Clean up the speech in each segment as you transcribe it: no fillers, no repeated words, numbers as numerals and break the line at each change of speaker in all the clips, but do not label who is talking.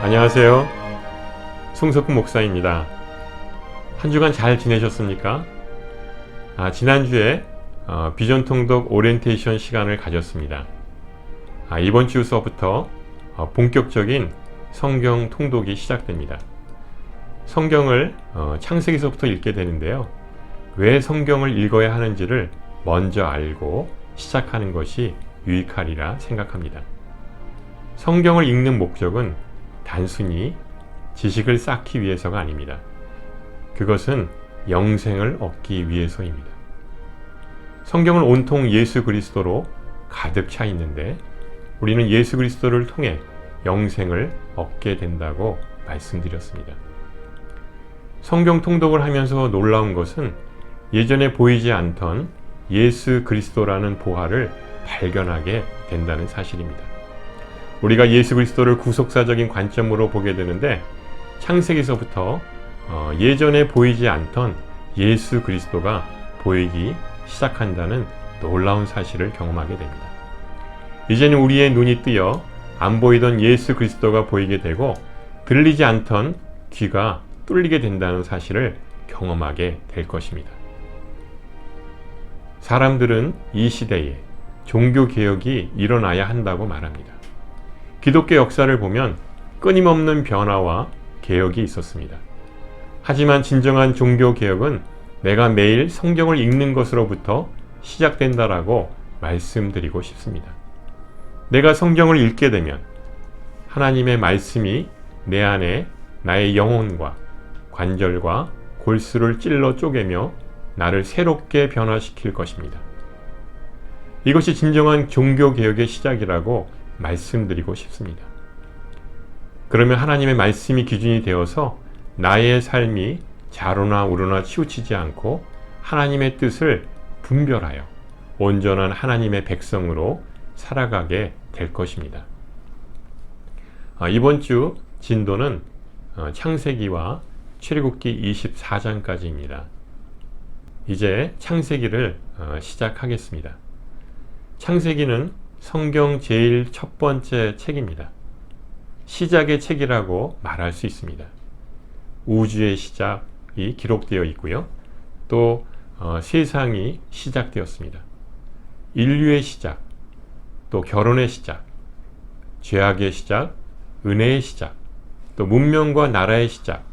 안녕하세요. 송석훈 목사입니다. 한 주간 잘 지내셨습니까? 지난주에 비전 통독 오리엔테이션 시간을 가졌습니다. 이번 주서부터 본격적인 성경 통독이 시작됩니다. 성경을 창세기서부터 읽게 되는데요. 왜 성경을 읽어야 하는지를 먼저 알고 시작하는 것이 유익하리라 생각합니다. 성경을 읽는 목적은 단순히 지식을 쌓기 위해서가 아닙니다. 그것은 영생을 얻기 위해서입니다. 성경은 온통 예수 그리스도로 가득 차 있는데 우리는 예수 그리스도를 통해 영생을 얻게 된다고 말씀드렸습니다. 성경 통독을 하면서 놀라운 것은 예전에 보이지 않던 예수 그리스도라는 보화를 발견하게 된다는 사실입니다. 우리가 예수 그리스도를 구속사적인 관점으로 보게 되는데 창세기서부터 예전에 보이지 않던 예수 그리스도가 보이기 시작한다는 놀라운 사실을 경험하게 됩니다. 이제는 우리의 눈이 뜨여 안 보이던 예수 그리스도가 보이게 되고 들리지 않던 귀가 뚫리게 된다는 사실을 경험하게 될 것입니다. 사람들은 이 시대에 종교개혁이 일어나야 한다고 말합니다. 기독교 역사를 보면 끊임없는 변화와 개혁이 있었습니다. 하지만 진정한 종교개혁은 내가 매일 성경을 읽는 것으로부터 시작된다라고 말씀드리고 싶습니다. 내가 성경을 읽게 되면 하나님의 말씀이 내 안에 나의 영혼과 관절과 골수를 찔러 쪼개며 나를 새롭게 변화시킬 것입니다. 이것이 진정한 종교개혁의 시작이라고 말씀드리고 싶습니다. 그러면 하나님의 말씀이 기준이 되어서 나의 삶이 좌로나 우로나 치우치지 않고 하나님의 뜻을 분별하여 온전한 하나님의 백성으로 살아가게 될 것입니다. 이번 주 진도는 창세기와 출애굽기 24장까지입니다. 이제 창세기를 시작하겠습니다. 창세기는 성경 제일 첫 번째 책입니다. 시작의 책이라고 말할 수 있습니다. 우주의 시작이 기록되어 있고요. 또 세상이 시작되었습니다. 인류의 시작, 또 결혼의 시작, 죄악의 시작, 은혜의 시작, 또 문명과 나라의 시작,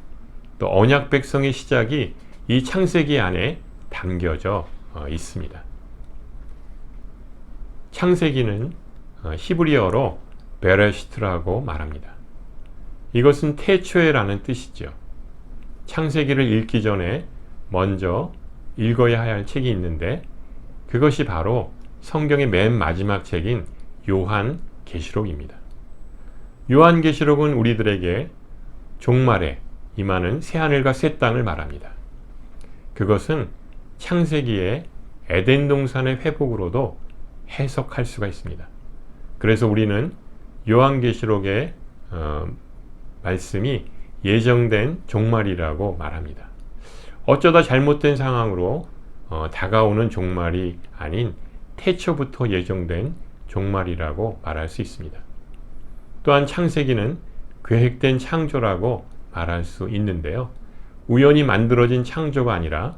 또 언약 백성의 시작이 이 창세기 안에 담겨져 있습니다. 창세기는 히브리어로 베레시트라고 말합니다. 이것은 태초에라는 뜻이죠. 창세기를 읽기 전에 먼저 읽어야 할 책이 있는데 그것이 바로 성경의 맨 마지막 책인 요한계시록입니다. 요한계시록은 우리들에게 종말에 임하는 새하늘과 새 땅을 말합니다. 그것은 창세기의 에덴 동산의 회복으로도 해석할 수가 있습니다. 그래서 우리는 요한계시록의 말씀이 예정된 종말이라고 말합니다. 어쩌다 잘못된 상황으로 다가오는 종말이 아닌 태초부터 예정된 종말이라고 말할 수 있습니다. 또한 창세기는 계획된 창조라고 말할 수 있는데요. 우연히 만들어진 창조가 아니라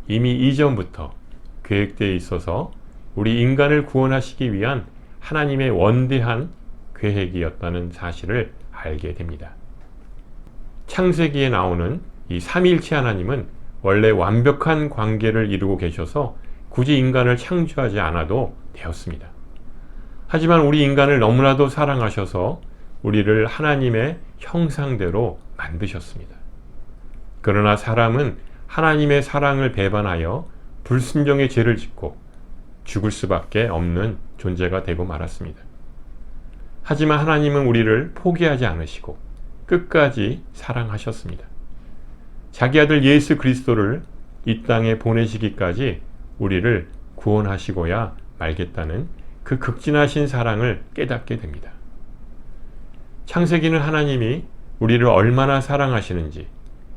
이미 이전부터 계획되어 있어서 우리 인간을 구원하시기 위한 하나님의 원대한 계획이었다는 사실을 알게 됩니다. 창세기에 나오는 이 삼위일체 하나님은 원래 완벽한 관계를 이루고 계셔서 굳이 인간을 창조하지 않아도 되었습니다. 하지만 우리 인간을 너무나도 사랑하셔서 우리를 하나님의 형상대로 만드셨습니다. 그러나 사람은 하나님의 사랑을 배반하여 불순종의 죄를 짓고 죽을 수밖에 없는 존재가 되고 말았습니다. 하지만 하나님은 우리를 포기하지 않으시고 끝까지 사랑하셨습니다. 자기 아들 예수 그리스도를 이 땅에 보내시기까지 우리를 구원하시고야 말겠다는 그 극진하신 사랑을 깨닫게 됩니다. 창세기는 하나님이 우리를 얼마나 사랑하시는지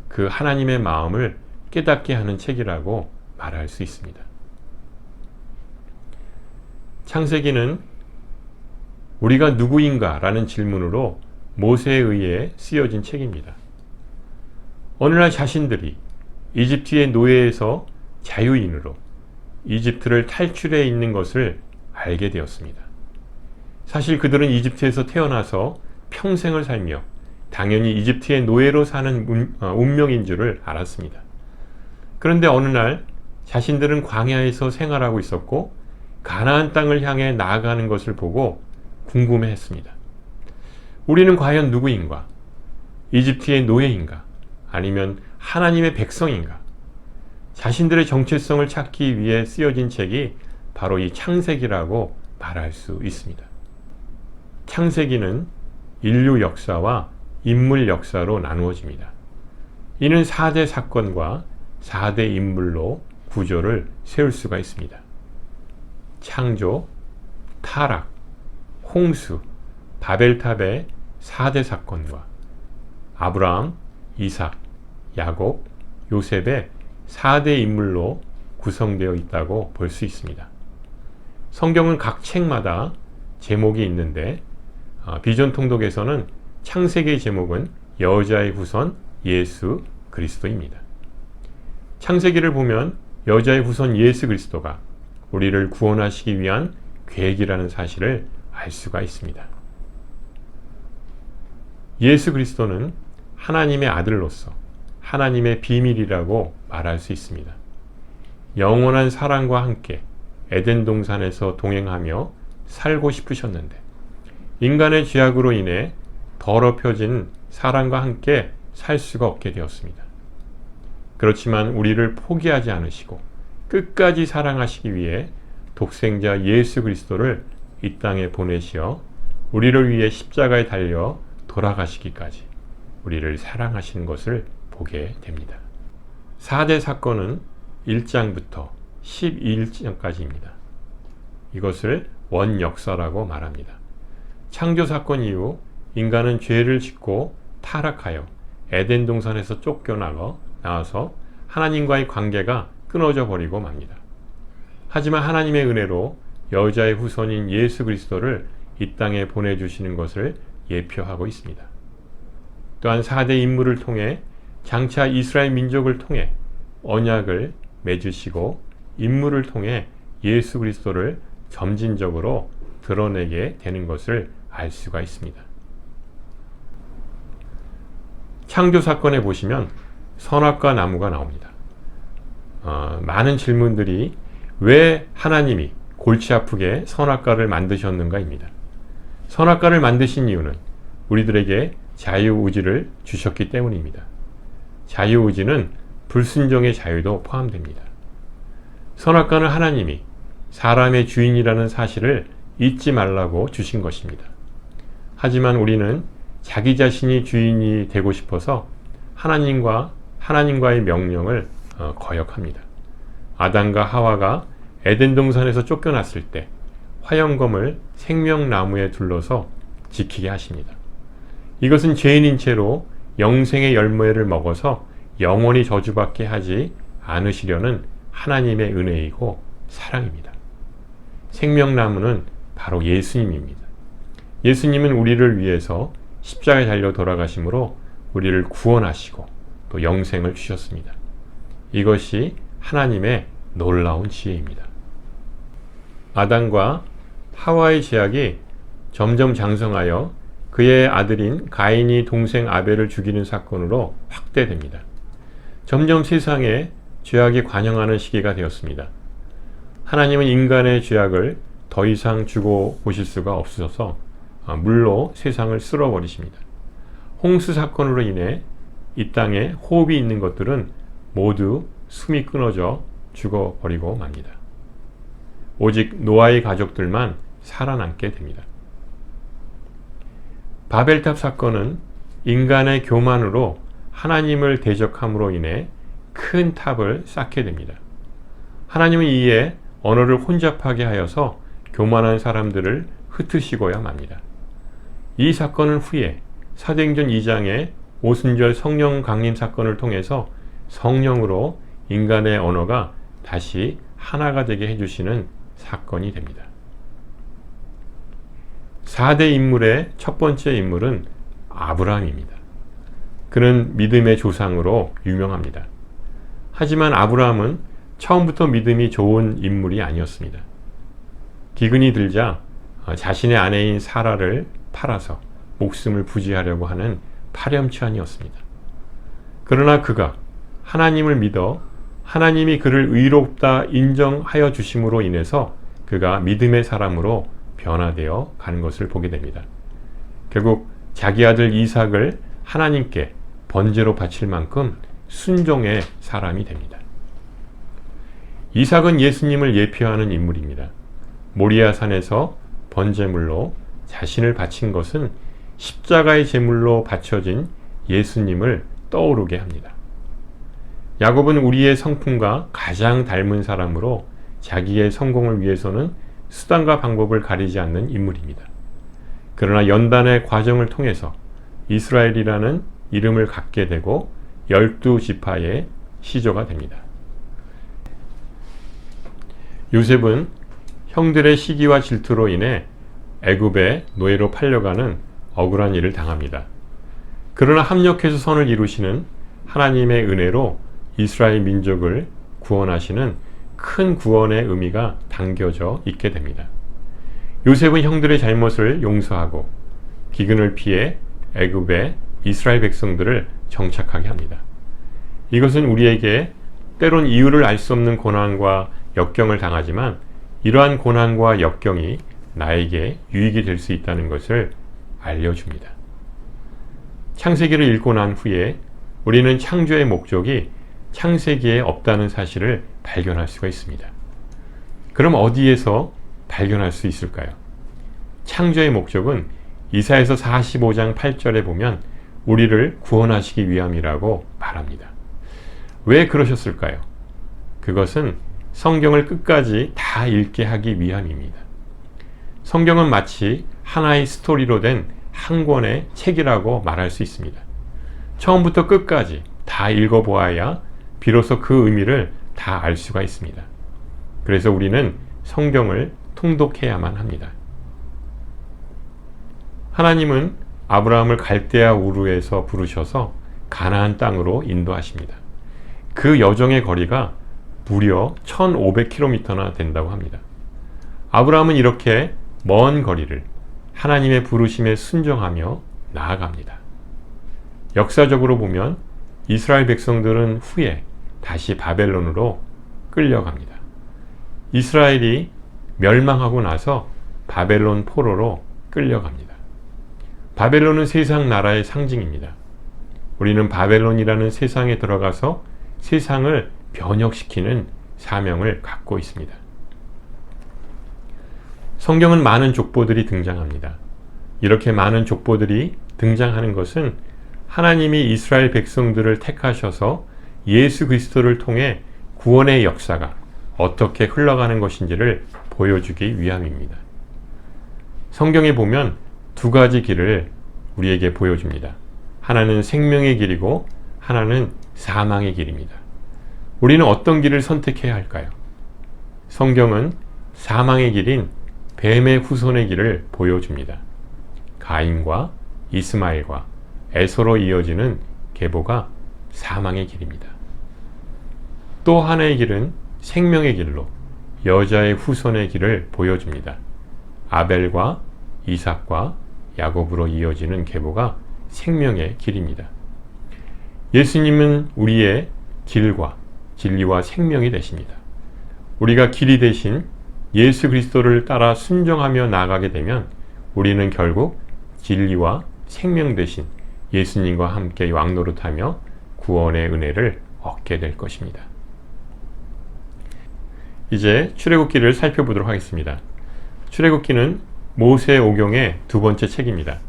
그 하나님의 마음을 깨닫게 하는 책이라고 말할 수 있습니다. 창세기는 우리가 누구인가 라는 질문으로 모세에 의해 쓰여진 책입니다. 오늘날 자신들이 이집트의 노예에서 자유인으로 이집트를 탈출해 있는 것을 알게 되었습니다. 사실 그들은 이집트에서 태어나서 평생을 살며 당연히 이집트의 노예로 사는 운명인 줄을 알았습니다. 그런데 어느 날 자신들은 광야에서 생활하고 있었고 가나안 땅을 향해 나아가는 것을 보고 궁금해했습니다. 우리는 과연 누구인가? 이집트의 노예인가? 아니면 하나님의 백성인가? 자신들의 정체성을 찾기 위해 쓰여진 책이 바로 이 창세기라고 말할 수 있습니다. 창세기는 인류 역사와 인물 역사로 나누어집니다. 이는 4대 사건과 4대 인물로 구조를 세울 수가 있습니다. 창조, 타락, 홍수, 바벨탑의 4대 사건과 아브라함, 이삭, 야곱, 요셉의 4대 인물로 구성되어 있다고 볼 수 있습니다. 성경은 각 책마다 제목이 있는데 비전 통독에서는 창세기의 제목은 여자의 후손 예수 그리스도입니다. 창세기를 보면 여자의 후손 예수 그리스도가 우리를 구원하시기 위한 계획이라는 사실을 알 수가 있습니다. 예수 그리스도는 하나님의 아들로서 하나님의 비밀이라고 말할 수 있습니다. 영원한 사랑과 함께 에덴 동산에서 동행하며 살고 싶으셨는데 인간의 죄악으로 인해 더럽혀진 사랑과 함께 살 수가 없게 되었습니다. 그렇지만 우리를 포기하지 않으시고 끝까지 사랑하시기 위해 독생자 예수 그리스도를 이 땅에 보내시어 우리를 위해 십자가에 달려 돌아가시기까지 우리를 사랑하시는 것을 보게 됩니다. 4대 사건은 1장부터 11장까지입니다. 이것을 원역사라고 말합니다. 창조 사건 이후 인간은 죄를 짓고 타락하여 에덴 동산에서 쫓겨나와서 하나님과의 관계가 끊어져 버리고 맙니다. 하지만 하나님의 은혜로 여자의 후손인 예수 그리스도를 이 땅에 보내주시는 것을 예표하고 있습니다. 또한 4대 인물을 통해 장차 이스라엘 민족을 통해 언약을 맺으시고 인물을 통해 예수 그리스도를 점진적으로 드러내게 되는 것을 알 수가 있습니다. 창조 사건에 보시면 선악과 나무가 나옵니다. 많은 질문들이 왜 하나님이 골치 아프게 선악과를 만드셨는가입니다. 선악과를 만드신 이유는 우리들에게 자유의지를 주셨기 때문입니다. 자유의지는 불순종의 자유도 포함됩니다. 선악과는 하나님이 사람의 주인이라는 사실을 잊지 말라고 주신 것입니다. 하지만 우리는 자기 자신이 주인이 되고 싶어서 하나님과의 명령을 거역합니다. 아담과 하와가 에덴 동산에서 쫓겨났을 때 화영검을 생명나무에 둘러서 지키게 하십니다. 이것은 죄인인 채로 영생의 열매를 먹어서 영원히 저주받게 하지 않으시려는 하나님의 은혜이고 사랑입니다. 생명나무는 바로 예수님입니다. 예수님은 우리를 위해서 십자가에 달려 돌아가심으로 우리를 구원하시고 또 영생을 주셨습니다. 이것이 하나님의 놀라운 지혜입니다. 아담과 하와의 죄악이 점점 장성하여 그의 아들인 가인이 동생 아벨을 죽이는 사건으로 확대됩니다. 점점 세상에 죄악이 관영하는 시기가 되었습니다. 하나님은 인간의 죄악을 더 이상 주고 보실 수가 없어서 물로 세상을 쓸어버리십니다. 홍수 사건으로 인해 이 땅에 호흡이 있는 것들은 모두 숨이 끊어져 죽어버리고 맙니다. 오직 노아의 가족들만 살아남게 됩니다. 바벨탑 사건은 인간의 교만으로 하나님을 대적함으로 인해 큰 탑을 쌓게 됩니다. 하나님은 이에 언어를 혼잡하게 하여서 교만한 사람들을 흩으시고야 맙니다. 이 사건은 후에 사도행전 2장의 오순절 성령 강림 사건을 통해서 성령으로 인간의 언어가 다시 하나가 되게 해주시는 사건이 됩니다. 4대 인물의 첫 번째 인물은 아브라함입니다. 그는 믿음의 조상으로 유명합니다. 하지만 아브라함은 처음부터 믿음이 좋은 인물이 아니었습니다. 기근이 들자 자신의 아내인 사라를 팔아서 목숨을 부지하려고 하는 파렴치한이었습니다. 그러나 그가 하나님을 믿어 하나님이 그를 의롭다 인정하여 주심으로 인해서 그가 믿음의 사람으로 변화되어 가는 것을 보게 됩니다. 결국 자기 아들 이삭을 하나님께 번제로 바칠 만큼 순종의 사람이 됩니다. 이삭은 예수님을 예표하는 인물입니다. 모리아 산에서 번제물로 자신을 바친 것은 십자가의 제물로 바쳐진 예수님을 떠오르게 합니다. 야곱은 우리의 성품과 가장 닮은 사람으로 자기의 성공을 위해서는 수단과 방법을 가리지 않는 인물입니다. 그러나 연단의 과정을 통해서 이스라엘이라는 이름을 갖게 되고 12지파의 시조가 됩니다. 요셉은 형들의 시기와 질투로 인해 애굽의 노예로 팔려가는 억울한 일을 당합니다. 그러나 합력해서 선을 이루시는 하나님의 은혜로 이스라엘 민족을 구원하시는 큰 구원의 의미가 담겨져 있게 됩니다. 요셉은 형들의 잘못을 용서하고 기근을 피해 애굽의 이스라엘 백성들을 정착하게 합니다. 이것은 우리에게 때론 이유를 알 수 없는 고난과 역경을 당하지만 이러한 고난과 역경이 나에게 유익이 될 수 있다는 것을 알려줍니다. 창세기를 읽고 난 후에 우리는 창조의 목적이 창세기에 없다는 사실을 발견할 수가 있습니다. 그럼 어디에서 발견할 수 있을까요? 창조의 목적은 이사야서 45장 8절에 보면 우리를 구원하시기 위함이라고 말합니다. 왜 그러셨을까요? 그것은 성경을 끝까지 다 읽게 하기 위함입니다. 성경은 마치 하나의 스토리로 된 한 권의 책이라고 말할 수 있습니다. 처음부터 끝까지 다 읽어보아야 비로소 그 의미를 다 알 수가 있습니다. 그래서 우리는 성경을 통독해야만 합니다. 하나님은 아브라함을 갈대아 우르에서 부르셔서 가나안 땅으로 인도하십니다. 그 여정의 거리가 무려 1500km나 된다고 합니다. 아브라함은 이렇게 먼 거리를 하나님의 부르심에 순종하며 나아갑니다. 역사적으로 보면 이스라엘 백성들은 후에 다시 바벨론으로 끌려갑니다. 이스라엘이 멸망하고 나서 바벨론 포로로 끌려갑니다. 바벨론은 세상 나라의 상징입니다. 우리는 바벨론이라는 세상에 들어가서 세상을 변혁시키는 사명을 갖고 있습니다. 성경은 많은 족보들이 등장합니다. 이렇게 많은 족보들이 등장하는 것은 하나님이 이스라엘 백성들을 택하셔서 예수 그리스도를 통해 구원의 역사가 어떻게 흘러가는 것인지를 보여주기 위함입니다. 성경에 보면 두 가지 길을 우리에게 보여줍니다. 하나는 생명의 길이고 하나는 사망의 길입니다. 우리는 어떤 길을 선택해야 할까요? 성경은 사망의 길인 뱀의 후손의 길을 보여줍니다. 가인과 이스마엘과 에서로 이어지는 계보가 사망의 길입니다. 또 하나의 길은 생명의 길로 여자의 후손의 길을 보여줍니다. 아벨과 이삭과 야곱으로 이어지는 계보가 생명의 길입니다. 예수님은 우리의 길과 진리와 생명이 되십니다. 우리가 길이 되신 예수 그리스도를 따라 순종하며 나아가게 되면 우리는 결국 진리와 생명 되신 예수님과 함께 왕노릇하며 구원의 은혜를 얻게 될 것입니다. 이제 출애굽기를 살펴보도록 하겠습니다. 출애굽기는 모세오경의 두 번째 책입니다.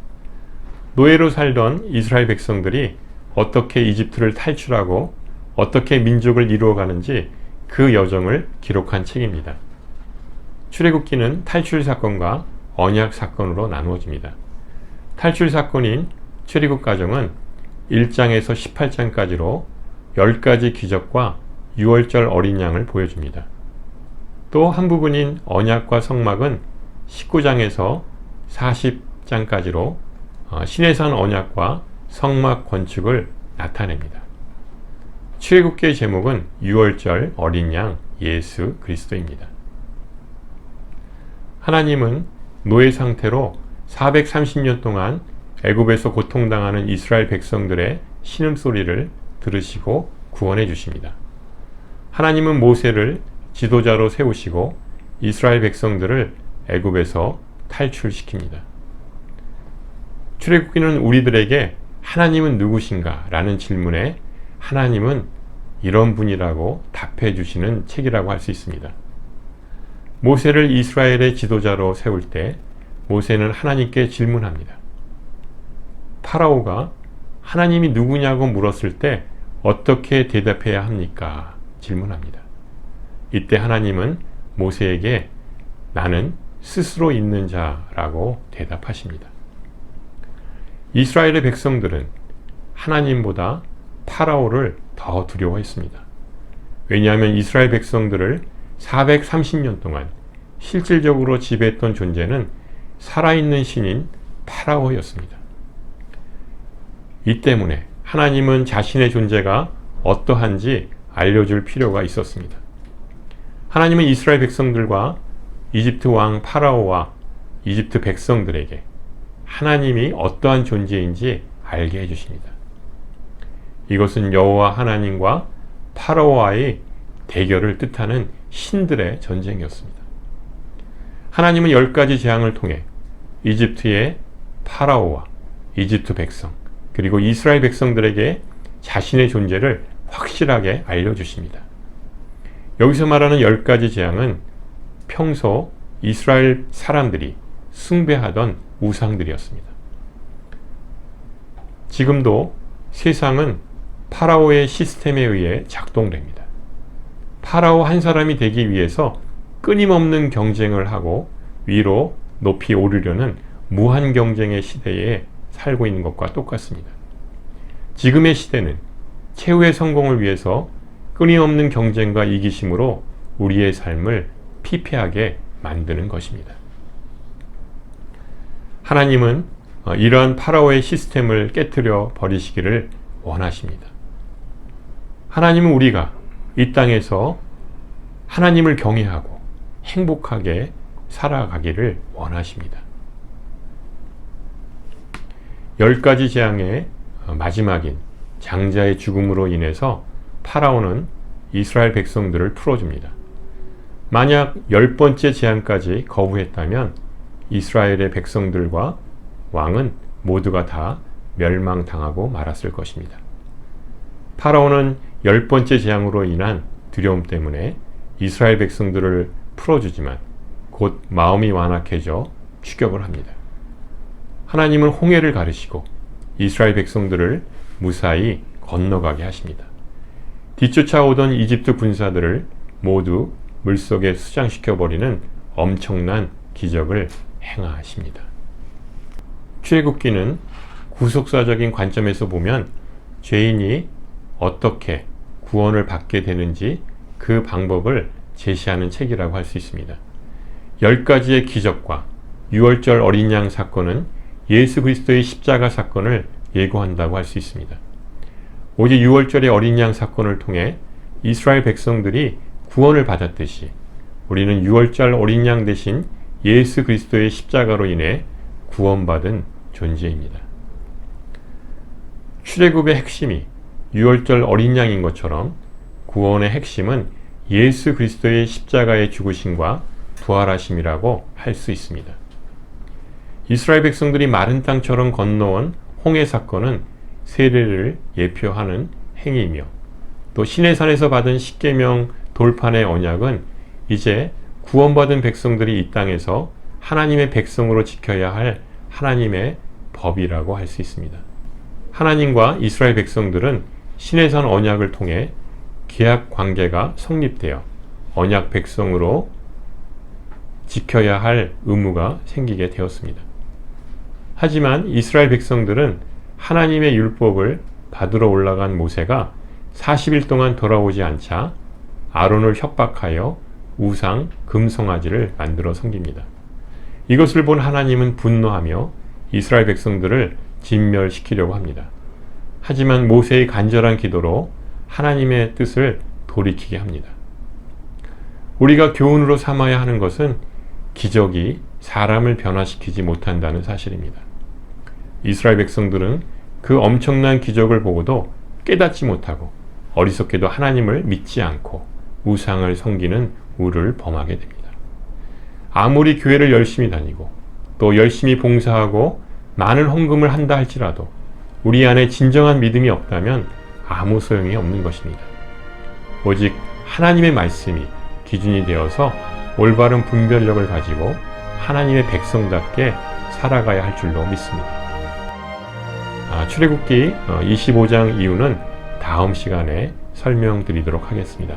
노예로 살던 이스라엘 백성들이 어떻게 이집트를 탈출하고 어떻게 민족을 이루어가는지 그 여정을 기록한 책입니다. 출애굽기는 탈출 사건과 언약 사건으로 나누어집니다. 탈출 사건인 출애굽 과정은 1장에서 18장까지로 10가지 기적과 6월절 어린 양을 보여줍니다. 또 한 부분인 언약과 성막은 19장에서 40장까지로 시내산 언약과 성막 건축을 나타냅니다. 출애굽기의 제목은 유월절 어린 양 예수 그리스도입니다. 하나님은 노예 상태로 430년 동안 애굽에서 고통당하는 이스라엘 백성들의 신음소리를 들으시고 구원해 주십니다. 하나님은 모세를 지도자로 세우시고 이스라엘 백성들을 애굽에서 탈출시킵니다. 출애굽기는 우리들에게 하나님은 누구신가? 라는 질문에 하나님은 이런 분이라고 답해 주시는 책이라고 할 수 있습니다. 모세를 이스라엘의 지도자로 세울 때 모세는 하나님께 질문합니다. 파라오가 하나님이 누구냐고 물었을 때 어떻게 대답해야 합니까? 질문합니다. 이때 하나님은 모세에게 나는 스스로 있는 자라고 대답하십니다. 이스라엘의 백성들은 하나님보다 파라오를 더 두려워했습니다. 왜냐하면 이스라엘 백성들을 430년 동안 실질적으로 지배했던 존재는 살아있는 신인 파라오였습니다. 이 때문에 하나님은 자신의 존재가 어떠한지 알려줄 필요가 있었습니다. 하나님은 이스라엘 백성들과 이집트 왕 파라오와 이집트 백성들에게 하나님이 어떠한 존재인지 알게 해주십니다. 이것은 여호와 하나님과 파라오와의 대결을 뜻하는 신들의 전쟁이었습니다. 하나님은 10가지 재앙을 통해 이집트의 파라오와 이집트 백성 그리고 이스라엘 백성들에게 자신의 존재를 확실하게 알려주십니다. 여기서 말하는 10가지 재앙은 평소 이스라엘 사람들이 숭배하던 우상들이었습니다. 지금도 세상은 파라오의 시스템에 의해 작동됩니다. 파라오 한 사람이 되기 위해서 끊임없는 경쟁을 하고 위로 높이 오르려는 무한 경쟁의 시대에 살고 있는 것과 똑같습니다. 지금의 시대는 최후의 성공을 위해서 끊임없는 경쟁과 이기심으로 우리의 삶을 피폐하게 만드는 것입니다. 하나님은 이러한 파라오의 시스템을 깨뜨려 버리시기를 원하십니다. 하나님은 우리가 이 땅에서 하나님을 경외하고 행복하게 살아가기를 원하십니다. 10가지 재앙의 마지막인 장자의 죽음으로 인해서 파라오는 이스라엘 백성들을 풀어줍니다. 만약 10번째 재앙까지 거부했다면 이스라엘의 백성들과 왕은 모두가 다 멸망당하고 말았을 것입니다. 파라오는 10번째 재앙으로 인한 두려움 때문에 이스라엘 백성들을 풀어주지만 곧 마음이 완악해져 추격을 합니다. 하나님은 홍해를 가르시고 이스라엘 백성들을 무사히 건너가게 하십니다. 뒤쫓아오던 이집트 군사들을 모두 물속에 수장시켜버리는 엄청난 기적을 행하십니다. 출애굽기는 구속사적인 관점에서 보면 죄인이 어떻게 구원을 받게 되는지 그 방법을 제시하는 책이라고 할 수 있습니다. 10가지의 기적과 유월절 어린 양 사건은 예수 그리스도의 십자가 사건을 예고한다고 할 수 있습니다. 오직 유월절의 어린 양 사건을 통해 이스라엘 백성들이 구원을 받았듯이 우리는 유월절 어린 양 대신 예수 그리스도의 십자가로 인해 구원받은 존재입니다. 출애굽의 핵심이 유월절 어린 양인 것처럼 구원의 핵심은 예수 그리스도의 십자가의 죽으심과 부활하심이라고 할 수 있습니다. 이스라엘 백성들이 마른 땅처럼 건너온 홍해 사건은 세례를 예표하는 행위이며 또 시내산에서 받은 십계명 돌판의 언약은 이제 구원받은 백성들이 이 땅에서 하나님의 백성으로 지켜야 할 하나님의 법이라고 할 수 있습니다. 하나님과 이스라엘 백성들은 시내산 언약을 통해 계약 관계가 성립되어 언약 백성으로 지켜야 할 의무가 생기게 되었습니다. 하지만 이스라엘 백성들은 하나님의 율법을 받으러 올라간 모세가 40일 동안 돌아오지 않자 아론을 협박하여 우상 금송아지를 만들어 섬깁니다. 이것을 본 하나님은 분노하며 이스라엘 백성들을 진멸시키려고 합니다. 하지만 모세의 간절한 기도로 하나님의 뜻을 돌이키게 합니다. 우리가 교훈으로 삼아야 하는 것은 기적이 사람을 변화시키지 못한다는 사실입니다. 이스라엘 백성들은 그 엄청난 기적을 보고도 깨닫지 못하고 어리석게도 하나님을 믿지 않고 우상을 섬기는 우를 범하게 됩니다. 아무리 교회를 열심히 다니고 또 열심히 봉사하고 많은 헌금을 한다 할지라도 우리 안에 진정한 믿음이 없다면 아무 소용이 없는 것입니다. 오직 하나님의 말씀이 기준이 되어서 올바른 분별력을 가지고 하나님의 백성답게 살아가야 할 줄로 믿습니다. 출애굽기 25장 이유는 다음 시간에 설명드리도록 하겠습니다.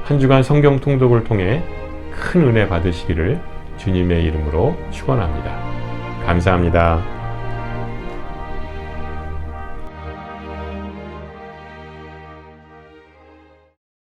한 주간 성경 통독을 통해 큰 은혜 받으시기를 주님의 이름으로 축원합니다. 감사합니다.